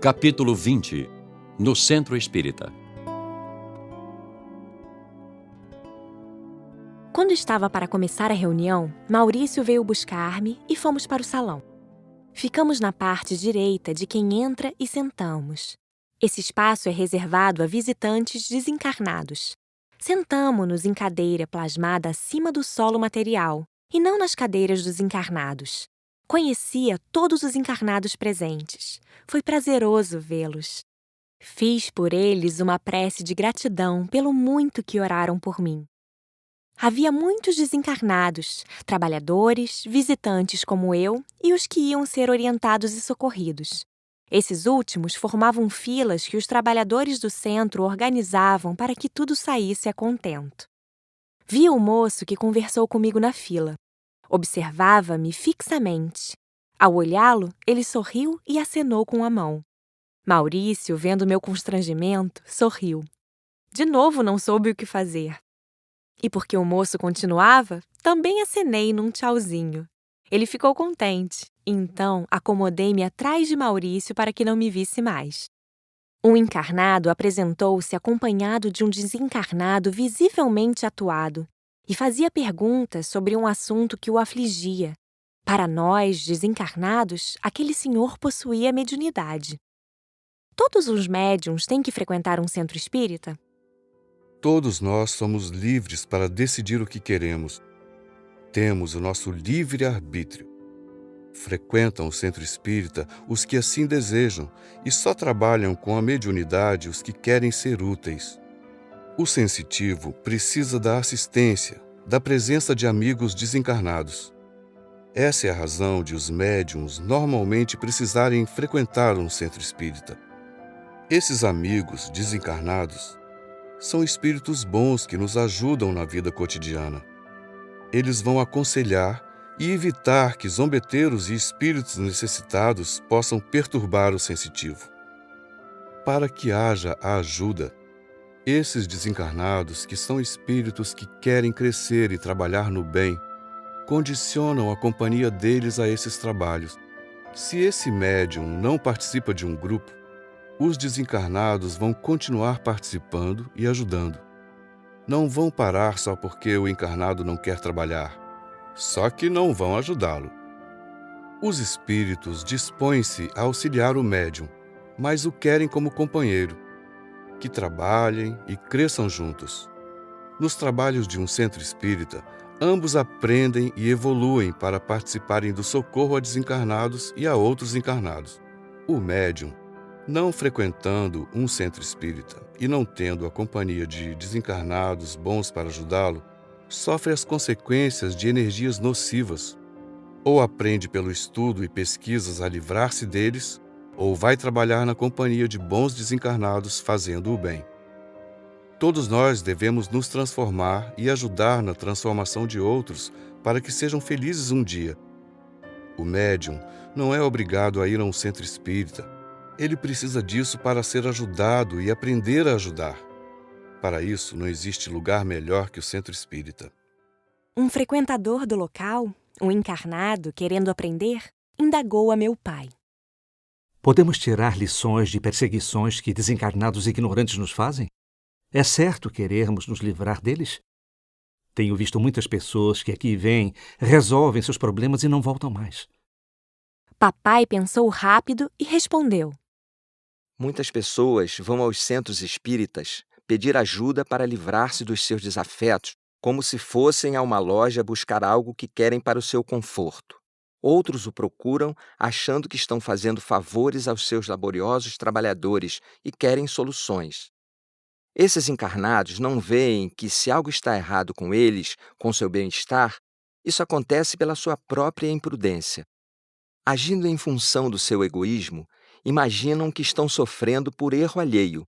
Capítulo 20 No Centro Espírita. Quando estava para começar a reunião, Maurício veio buscar-me e fomos para o salão. Ficamos na parte direita de quem entra e sentamos. Esse espaço é reservado a visitantes desencarnados. Sentamo-nos em cadeira plasmada acima do solo material e não nas cadeiras dos encarnados. Conhecia todos os encarnados presentes. Foi prazeroso vê-los. Fiz por eles uma prece de gratidão pelo muito que oraram por mim. Havia muitos desencarnados, trabalhadores, visitantes como eu e os que iam ser orientados e socorridos. Esses últimos formavam filas que os trabalhadores do centro organizavam para que tudo saísse a contento. Vi o moço que conversou comigo na fila. Observava-me fixamente. Ao olhá-lo, ele sorriu e acenou com a mão. Maurício, vendo meu constrangimento, sorriu. De novo não soube o que fazer. E porque o moço continuava, também acenei num tchauzinho. Ele ficou contente, então acomodei-me atrás de Maurício para que não me visse mais. Um encarnado apresentou-se acompanhado de um desencarnado visivelmente atuado e fazia perguntas sobre um assunto que o afligia. Para nós, desencarnados, aquele senhor possuía mediunidade. Todos os médiuns têm que frequentar um centro espírita? Todos nós somos livres para decidir o que queremos. Temos o nosso livre-arbítrio. Frequentam o centro espírita os que assim desejam e só trabalham com a mediunidade os que querem ser úteis. O sensitivo precisa da assistência, da presença de amigos desencarnados. Essa é a razão de os médiuns normalmente precisarem frequentar um centro espírita. Esses amigos desencarnados são espíritos bons que nos ajudam na vida cotidiana. Eles vão aconselhar e evitar que zombeteiros e espíritos necessitados possam perturbar o sensitivo. Para que haja a ajuda, esses desencarnados, que são espíritos que querem crescer e trabalhar no bem, condicionam a companhia deles a esses trabalhos. Se esse médium não participa de um grupo, os desencarnados vão continuar participando e ajudando. Não vão parar só porque o encarnado não quer trabalhar. Só que não vão ajudá-lo. Os espíritos dispõem-se a auxiliar o médium, mas o querem como companheiro, que trabalhem e cresçam juntos. Nos trabalhos de um centro espírita, ambos aprendem e evoluem para participarem do socorro a desencarnados e a outros encarnados. O médium, não frequentando um centro espírita e não tendo a companhia de desencarnados bons para ajudá-lo, sofre as consequências de energias nocivas. Ou aprende pelo estudo e pesquisas a livrar-se deles, ou vai trabalhar na companhia de bons desencarnados fazendo o bem. Todos nós devemos nos transformar e ajudar na transformação de outros para que sejam felizes um dia. O médium não é obrigado a ir a um centro espírita. Ele precisa disso para ser ajudado e aprender a ajudar. Para isso, não existe lugar melhor que o centro espírita. Um frequentador do local, um encarnado querendo aprender, indagou a meu pai. Podemos tirar lições de perseguições que desencarnados ignorantes nos fazem? É certo querermos nos livrar deles? Tenho visto muitas pessoas que aqui vêm, resolvem seus problemas e não voltam mais. Papai pensou rápido e respondeu. Muitas pessoas vão aos centros espíritas pedir ajuda para livrar-se dos seus desafetos, como se fossem a uma loja buscar algo que querem para o seu conforto. Outros o procuram achando que estão fazendo favores aos seus laboriosos trabalhadores e querem soluções. Esses encarnados não veem que, se algo está errado com eles, com seu bem-estar, isso acontece pela sua própria imprudência. Agindo em função do seu egoísmo, imaginam que estão sofrendo por erro alheio.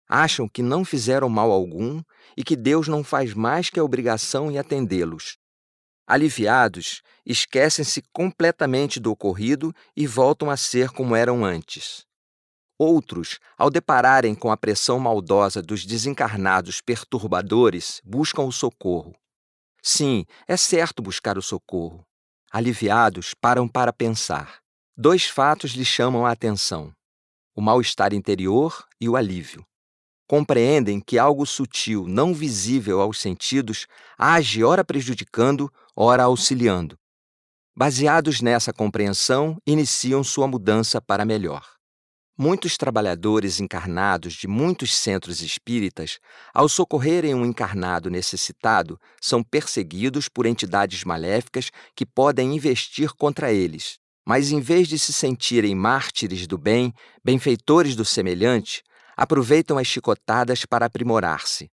Acham que não fizeram mal algum e que Deus não faz mais que a obrigação em atendê-los. Aliviados, esquecem-se completamente do ocorrido e voltam a ser como eram antes. Outros, ao depararem com a pressão maldosa dos desencarnados perturbadores, buscam o socorro. Sim, é certo buscar o socorro. Aliviados, param para pensar. 2 fatos lhes chamam a atenção. o mal-estar interior e o alívio. Compreendem que algo sutil, não visível aos sentidos, age ora prejudicando, ora auxiliando. Baseados nessa compreensão, iniciam sua mudança para melhor. Muitos trabalhadores encarnados de muitos centros espíritas, ao socorrerem um encarnado necessitado, são perseguidos por entidades maléficas que podem investir contra eles. Mas, em vez de se sentirem mártires do bem, benfeitores do semelhante, aproveitam as chicotadas para aprimorar-se.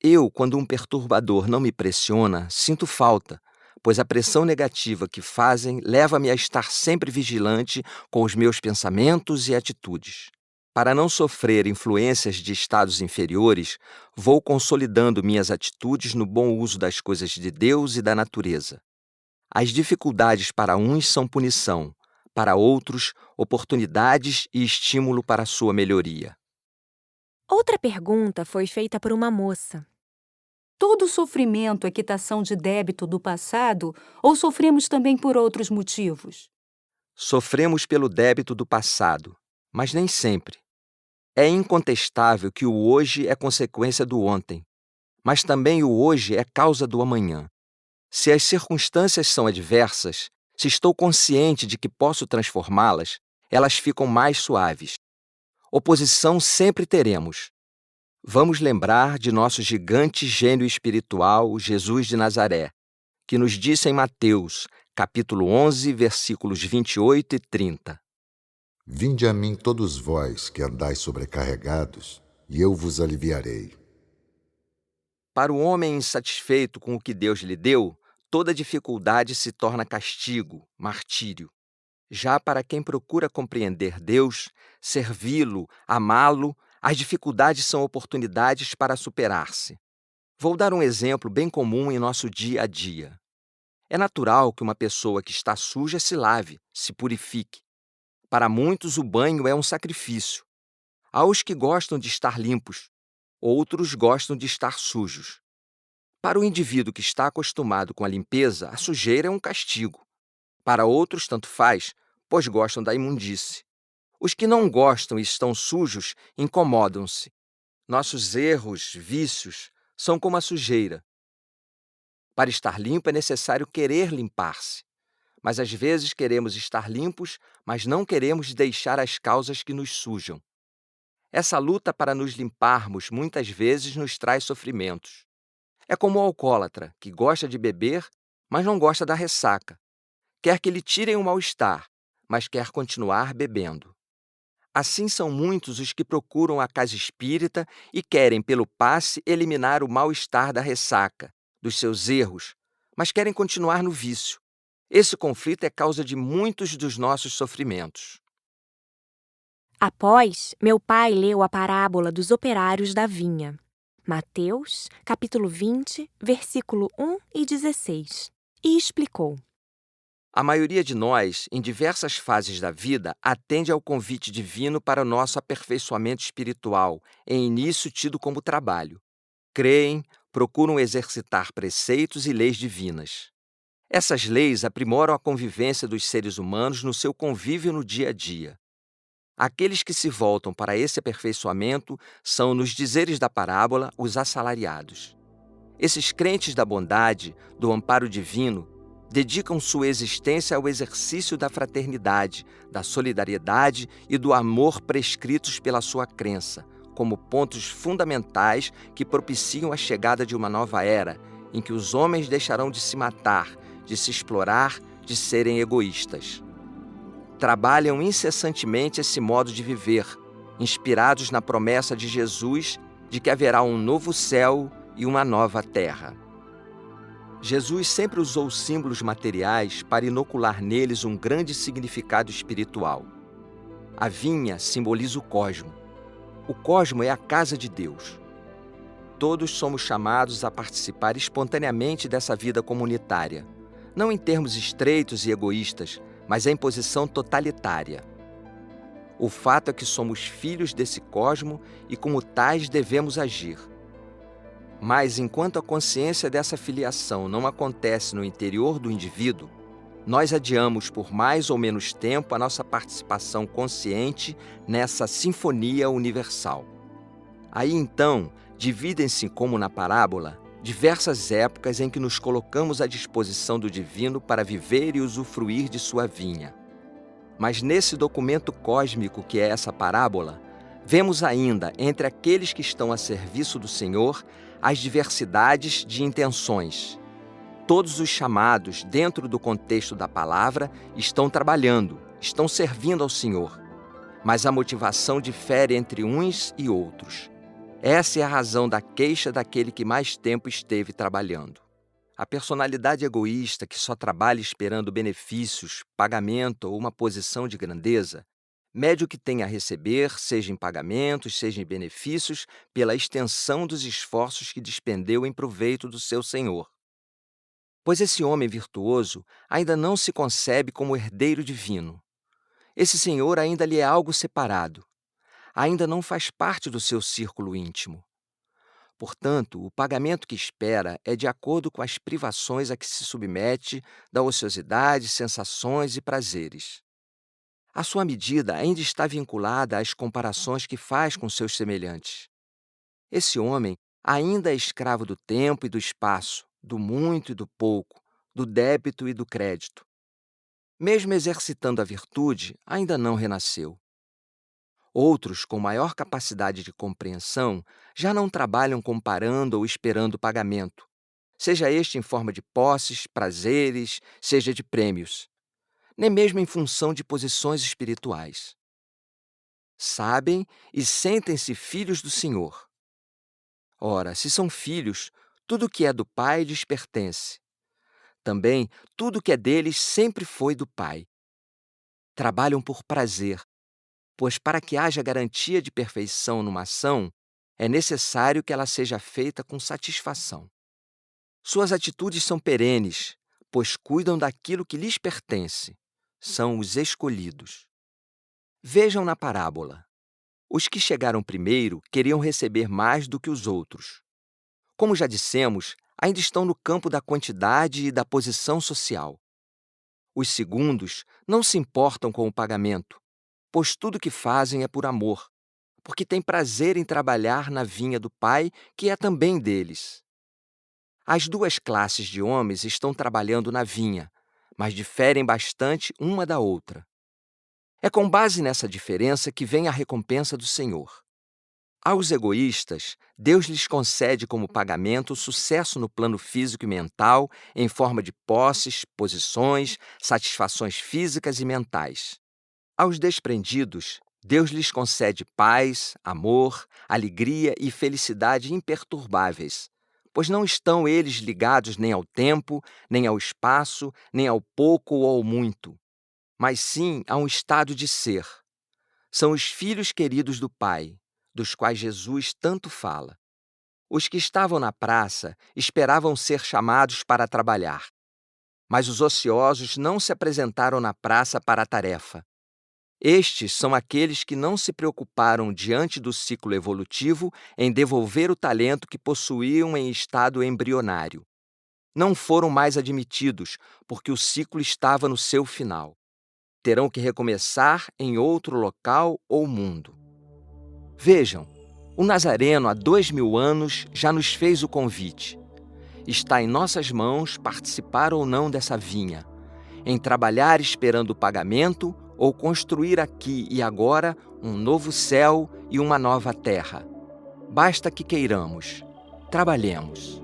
Eu, quando um perturbador não me pressiona, sinto falta, pois a pressão negativa que fazem leva-me a estar sempre vigilante com os meus pensamentos e atitudes. Para não sofrer influências de estados inferiores, vou consolidando minhas atitudes no bom uso das coisas de Deus e da natureza. As dificuldades para uns são punição, para outros, oportunidades e estímulo para a sua melhoria. Outra pergunta foi feita por uma moça. Todo sofrimento é quitação de débito do passado ou sofremos também por outros motivos? Sofremos pelo débito do passado, mas nem sempre. É incontestável que o hoje é consequência do ontem, mas também o hoje é causa do amanhã. Se as circunstâncias são adversas, se estou consciente de que posso transformá-las, elas ficam mais suaves. Oposição sempre teremos. Vamos lembrar de nosso gigante gênio espiritual, Jesus de Nazaré, que nos disse em Mateus, capítulo 11, versículos 28 e 30. Vinde a mim todos vós que andais sobrecarregados, e eu vos aliviarei. Para o homem insatisfeito com o que Deus lhe deu, toda dificuldade se torna castigo, martírio. Já para quem procura compreender Deus, servi-lo, amá-lo, as dificuldades são oportunidades para superar-se. Vou dar um exemplo bem comum em nosso dia a dia. É natural que uma pessoa que está suja se lave, se purifique. Para muitos, o banho é um sacrifício. Há os que gostam de estar limpos, outros gostam de estar sujos. Para o indivíduo que está acostumado com a limpeza, a sujeira é um castigo. Para outros, tanto faz, pois gostam da imundície. Os que não gostam e estão sujos incomodam-se. Nossos erros, vícios, são como a sujeira. Para estar limpo é necessário querer limpar-se. Mas às vezes queremos estar limpos, mas não queremos deixar as causas que nos sujam. Essa luta para nos limparmos muitas vezes nos traz sofrimentos. É como o alcoólatra, que gosta de beber, mas não gosta da ressaca. Quer que lhe tirem o mal-estar, mas quer continuar bebendo. Assim são muitos os que procuram a casa espírita e querem, pelo passe, eliminar o mal-estar da ressaca, dos seus erros, mas querem continuar no vício. Esse conflito é causa de muitos dos nossos sofrimentos. Após, meu pai leu a parábola dos operários da vinha. Mateus, capítulo 20, versículo 1 e 16. E explicou. A maioria de nós, em diversas fases da vida, atende ao convite divino para o nosso aperfeiçoamento espiritual, em início tido como trabalho. Creem, procuram exercitar preceitos e leis divinas. Essas leis aprimoram a convivência dos seres humanos no seu convívio no dia a dia. Aqueles que se voltam para esse aperfeiçoamento são, nos dizeres da parábola, os assalariados. Esses crentes da bondade, do amparo divino, dedicam sua existência ao exercício da fraternidade, da solidariedade e do amor prescritos pela sua crença, como pontos fundamentais que propiciam a chegada de uma nova era, em que os homens deixarão de se matar, de se explorar, de serem egoístas. Trabalham incessantemente esse modo de viver, inspirados na promessa de Jesus de que haverá um novo céu e uma nova terra. Jesus sempre usou símbolos materiais para inocular neles um grande significado espiritual. A vinha simboliza o cosmo. O cosmo é a casa de Deus. Todos somos chamados a participar espontaneamente dessa vida comunitária, não em termos estreitos e egoístas, mas em posição totalitária. O fato é que somos filhos desse cosmo e, como tais, devemos agir. Mas, enquanto a consciência dessa filiação não acontece no interior do indivíduo, nós adiamos por mais ou menos tempo a nossa participação consciente nessa sinfonia universal. Aí então, dividem-se, como na parábola, diversas épocas em que nos colocamos à disposição do divino para viver e usufruir de sua vinha. Mas nesse documento cósmico que é essa parábola, vemos ainda, entre aqueles que estão a serviço do Senhor, as diversidades de intenções. Todos os chamados, dentro do contexto da palavra, estão trabalhando, estão servindo ao Senhor. Mas a motivação difere entre uns e outros. Essa é a razão da queixa daquele que mais tempo esteve trabalhando. A personalidade egoísta que só trabalha esperando benefícios, pagamento ou uma posição de grandeza, mede o que tem a receber, seja em pagamentos, seja em benefícios, pela extensão dos esforços que despendeu em proveito do seu Senhor. Pois esse homem virtuoso ainda não se concebe como herdeiro divino. Esse Senhor ainda lhe é algo separado. Ainda não faz parte do seu círculo íntimo. Portanto, o pagamento que espera é de acordo com as privações a que se submete da ociosidade, sensações e prazeres. A sua medida ainda está vinculada às comparações que faz com seus semelhantes. Esse homem ainda é escravo do tempo e do espaço, do muito e do pouco, do débito e do crédito. Mesmo exercitando a virtude, ainda não renasceu. Outros, com maior capacidade de compreensão, já não trabalham comparando ou esperando pagamento, seja este em forma de posses, prazeres, seja de prêmios, nem mesmo em função de posições espirituais. Sabem e sentem-se filhos do Senhor. Ora, se são filhos, tudo o que é do Pai lhes pertence. Também, tudo o que é deles sempre foi do Pai. Trabalham por prazer, pois para que haja garantia de perfeição numa ação, é necessário que ela seja feita com satisfação. Suas atitudes são perenes, pois cuidam daquilo que lhes pertence. São os escolhidos. Vejam na parábola. Os que chegaram primeiro queriam receber mais do que os outros. Como já dissemos, ainda estão no campo da quantidade e da posição social. Os segundos não se importam com o pagamento, pois tudo o que fazem é por amor, porque têm prazer em trabalhar na vinha do Pai, que é também deles. As duas classes de homens estão trabalhando na vinha, mas diferem bastante uma da outra. É com base nessa diferença que vem a recompensa do Senhor. Aos egoístas, Deus lhes concede como pagamento o sucesso no plano físico e mental, em forma de posses, posições, satisfações físicas e mentais. Aos desprendidos, Deus lhes concede paz, amor, alegria e felicidade imperturbáveis, pois não estão eles ligados nem ao tempo, nem ao espaço, nem ao pouco ou ao muito, mas sim a um estado de ser. São os filhos queridos do Pai, dos quais Jesus tanto fala. Os que estavam na praça esperavam ser chamados para trabalhar, mas os ociosos não se apresentaram na praça para a tarefa. Estes são aqueles que não se preocuparam diante do ciclo evolutivo em devolver o talento que possuíam em estado embrionário. Não foram mais admitidos, porque o ciclo estava no seu final. Terão que recomeçar em outro local ou mundo. Vejam, o Nazareno há 2000 anos já nos fez o convite. Está em nossas mãos participar ou não dessa vinha, em trabalhar esperando o pagamento ou construir aqui e agora um novo céu e uma nova terra. Basta que queiramos, trabalhemos.